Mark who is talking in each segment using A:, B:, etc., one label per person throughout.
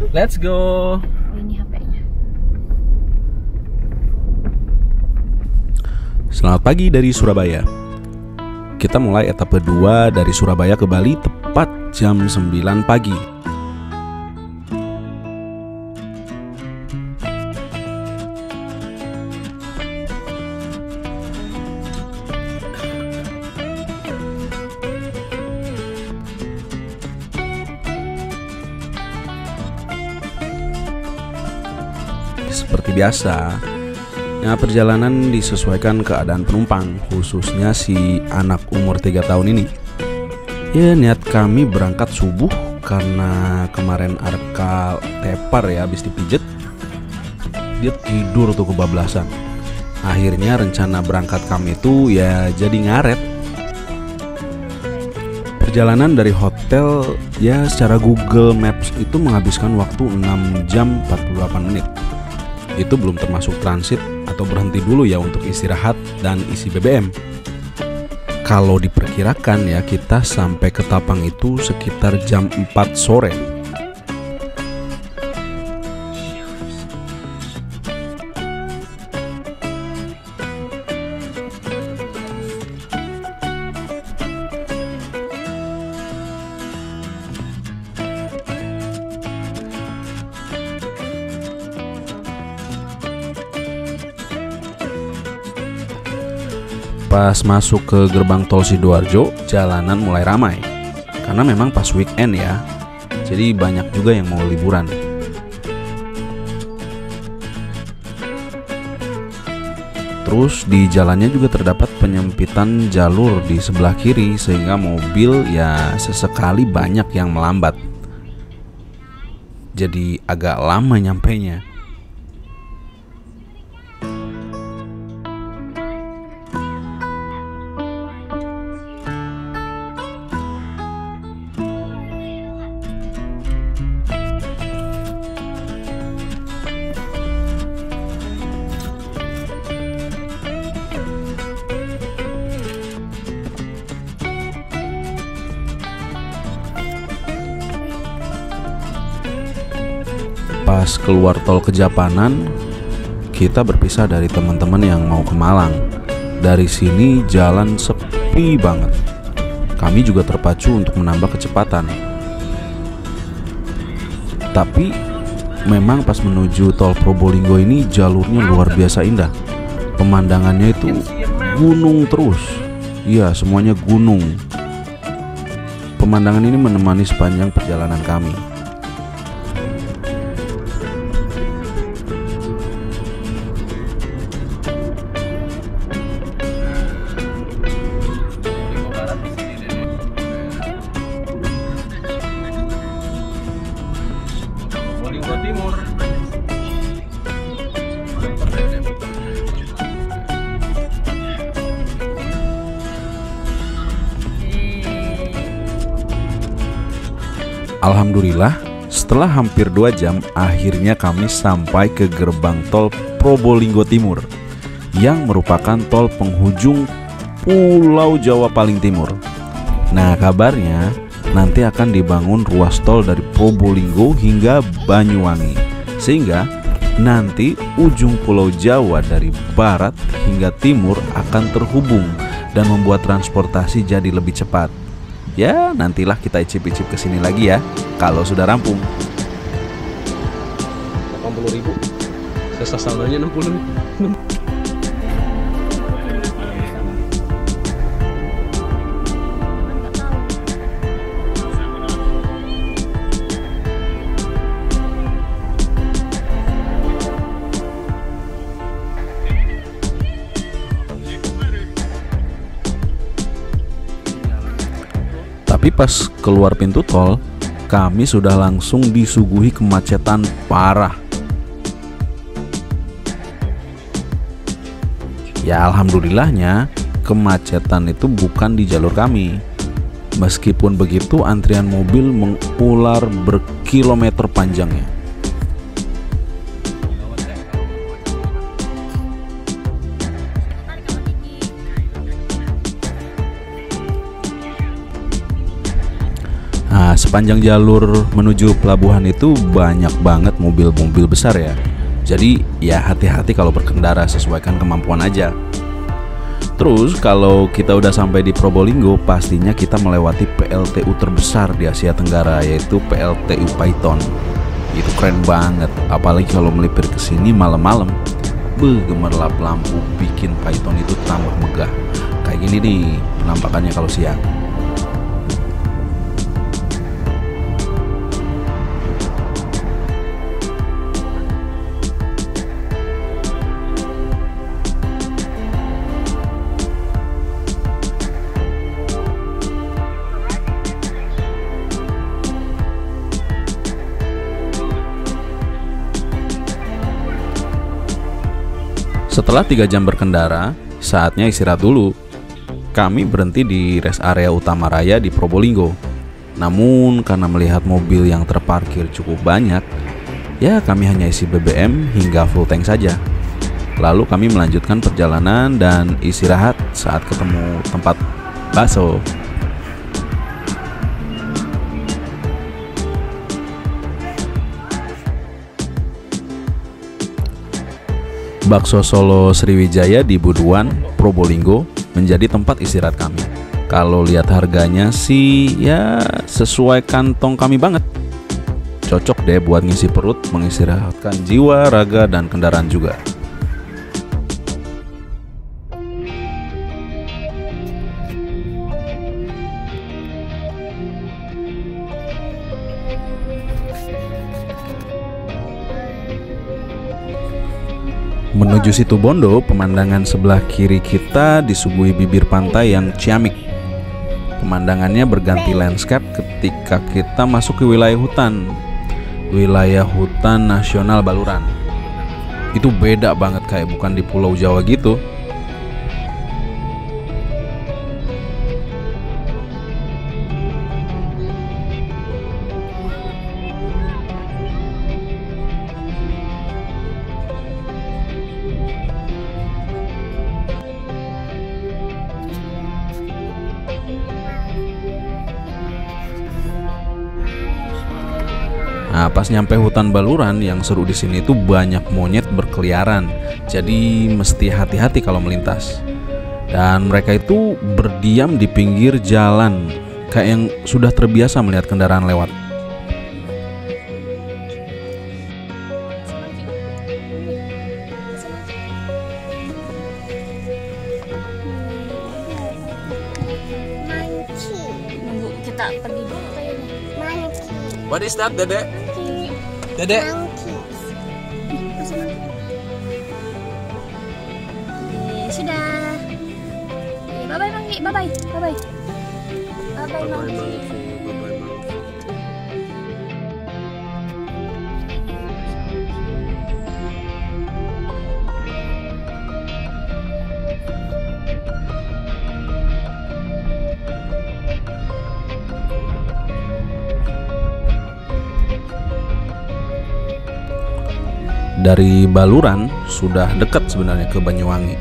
A: Let's go.
B: Oh, ini HP-nya.
A: Selamat pagi dari Surabaya. Kita mulai etape 2 dari Surabaya ke Bali tepat jam 9 pagi. Seperti biasa, perjalanan disesuaikan keadaan penumpang, khususnya si anak umur 3 tahun ini. Ya, niat kami berangkat subuh karena kemarin Arka tepar ya, habis dipijet. Dia tidur tuh kebablasan. Akhirnya rencana berangkat kami itu ya jadi ngaret. Perjalanan dari hotel ya secara Google Maps itu menghabiskan waktu 6 jam 48 menit. Itu belum termasuk transit atau berhenti dulu ya untuk istirahat dan isi BBM. Kalau diperkirakan ya kita sampai ke Tapang itu sekitar jam 4 sore. Pas masuk ke gerbang tol Sidoarjo, jalanan mulai ramai. Karena memang pas weekend ya, jadi banyak juga yang mau liburan. Terus di jalannya juga terdapat penyempitan jalur di sebelah kiri, sehingga mobil ya sesekali banyak yang melambat. Jadi agak lama nyampainya. Pas keluar tol Kejapanan, kita berpisah dari teman-teman yang mau ke Malang. Dari sini jalan sepi banget. Kami juga terpacu untuk menambah kecepatan. Tapi memang pas menuju tol Probolinggo ini jalurnya luar biasa indah. Pemandangannya itu gunung terus. Iya, semuanya gunung. Pemandangan ini menemani sepanjang perjalanan kami. Timur. Alhamdulillah, setelah hampir 2 jam, akhirnya kami sampai ke gerbang tol Probolinggo Timur, yang merupakan tol penghujung Pulau Jawa paling timur. Nah, kabarnya nanti akan dibangun ruas tol dari Probolinggo hingga Banyuwangi, sehingga nanti ujung Pulau Jawa dari barat hingga timur akan terhubung dan membuat transportasi jadi lebih cepat. Ya, nantilah kita icip-icip kesini lagi ya kalau sudah rampung. 80.000, sisa saldonya 60. Tapi pas keluar pintu tol, kami sudah langsung disuguhi kemacetan parah. Ya, alhamdulillahnya kemacetan itu bukan di jalur kami. Meskipun begitu, antrian mobil mengular berkilometer panjangnya. sepanjang jalur menuju pelabuhan itu banyak banget mobil-mobil besar ya. Jadi ya hati-hati kalau berkendara, sesuaikan kemampuan aja. Terus kalau kita udah sampai di Probolinggo, pastinya kita melewati PLTU terbesar di Asia Tenggara, yaitu PLTU Python. Itu keren banget, apalagi kalau melipir ke sini malam-malam. Gemerlap lampu bikin Python itu tambah megah. Kayak gini nih penampakannya kalau siang. Setelah 3 jam berkendara, saatnya istirahat dulu. Kami berhenti di rest area utama raya di Probolinggo. Namun karena melihat mobil yang terparkir cukup banyak, ya kami hanya isi BBM hingga full tank saja. Lalu kami melanjutkan perjalanan dan istirahat saat ketemu tempat bakso. Bakso Solo Sriwijaya di Buduan, Probolinggo menjadi tempat istirahat kami. Kalau lihat harganya sih ya sesuai kantong kami banget. Cocok deh buat ngisi perut, mengistirahatkan jiwa, raga, dan kendaraan juga. Menuju Situbondo, pemandangan sebelah kiri kita disuguhi bibir pantai yang ciamik. Pemandangannya berganti landscape ketika kita masuk ke wilayah hutan nasional Baluran. Itu beda banget, kayak bukan di Pulau Jawa gitu. Nah, pas nyampe hutan Baluran, yang seru di sini itu banyak monyet berkeliaran. Jadi mesti hati-hati kalau melintas. Dan mereka itu berdiam di pinggir jalan, kayak yang sudah terbiasa melihat kendaraan lewat.
B: Nunggu kita pergi dulu kayaknya.
A: What is that, Dedek? Dedek?
B: Sudah. Bye bye Mangki, bye bye, bye bye. Bye bye Mangki.
A: Dari Baluran sudah dekat sebenarnya ke Banyuwangi,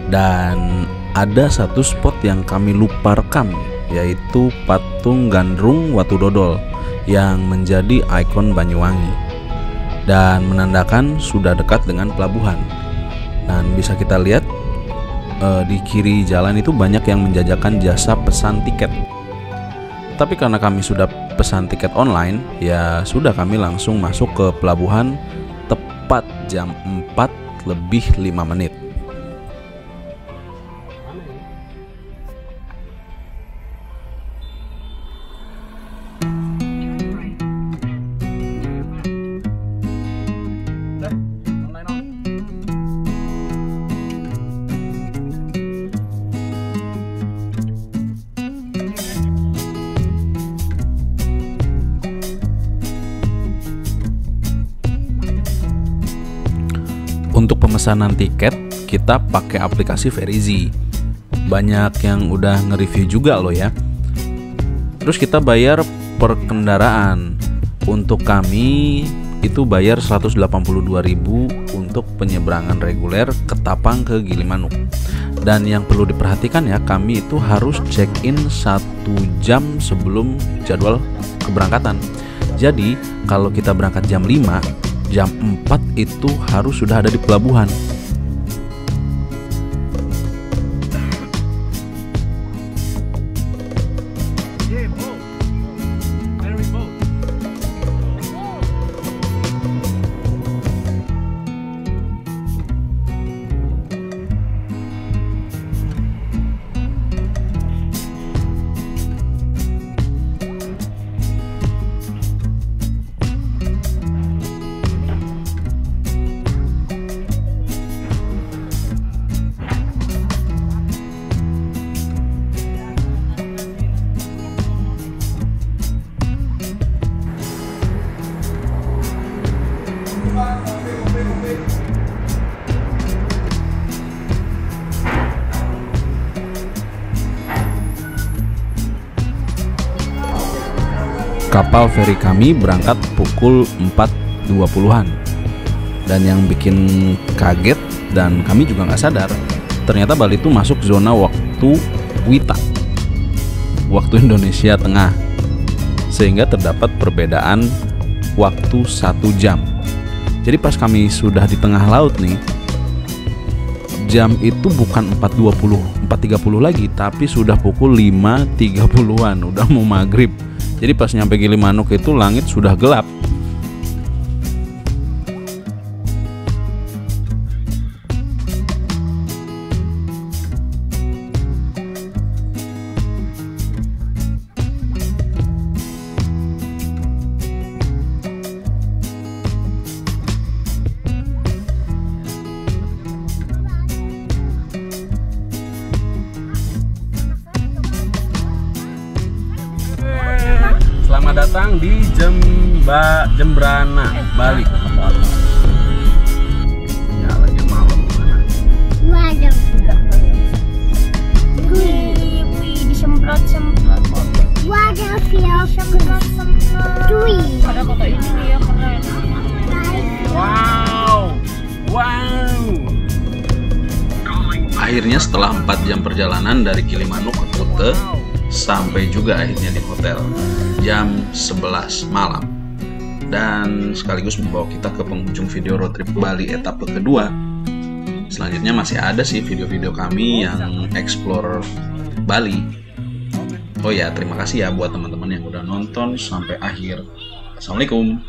A: dan ada satu spot yang kami lupa rekam, yaitu patung Gandrung Watu Dodol yang menjadi ikon Banyuwangi dan menandakan sudah dekat dengan pelabuhan. Dan bisa kita lihat di kiri jalan itu banyak yang menjajakan jasa pesan tiket. Tapi karena kami sudah pesan tiket online, ya sudah, kami langsung masuk ke pelabuhan tepat jam 4:05. Untuk pemesanan tiket kita pakai aplikasi Verizi. Banyak yang udah nge-review juga loh ya. Terus kita bayar per kendaraan. Untuk kami itu bayar 182.000 untuk penyeberangan reguler Ketapang ke Gilimanuk. Dan yang perlu diperhatikan ya, kami itu harus check-in 1 jam sebelum jadwal keberangkatan. Jadi kalau kita berangkat jam 5, jam 4 itu harus sudah ada di pelabuhan. Kapal feri kami berangkat pukul 4.20-an. Dan yang bikin kaget dan kami juga nggak sadar, ternyata Bali itu masuk zona waktu WITA, waktu Indonesia Tengah, sehingga terdapat perbedaan waktu 1 jam. Jadi pas kami sudah di tengah laut nih, jam itu bukan 4.30 lagi, tapi sudah pukul 5.30-an, udah mau maghrib. Jadi pas nyampe Gilimanuk itu langit sudah gelap. Selamat datang di Jembrana, Bali. Ya, lagi malam.
B: Waduh. Wih, disemprot-semprot. Waduh, semprot-semprot. Pada foto ini dia keren.
A: Wow. Akhirnya setelah 4 jam perjalanan dari Gilimanuk ke Kute, sampai juga akhirnya di hotel jam 11 malam, dan sekaligus membawa kita ke penghujung video road trip Bali etape kedua. Selanjutnya masih ada sih video-video kami yang explore Bali. Oh ya, terima kasih ya buat teman-teman yang udah nonton sampai akhir. Assalamualaikum.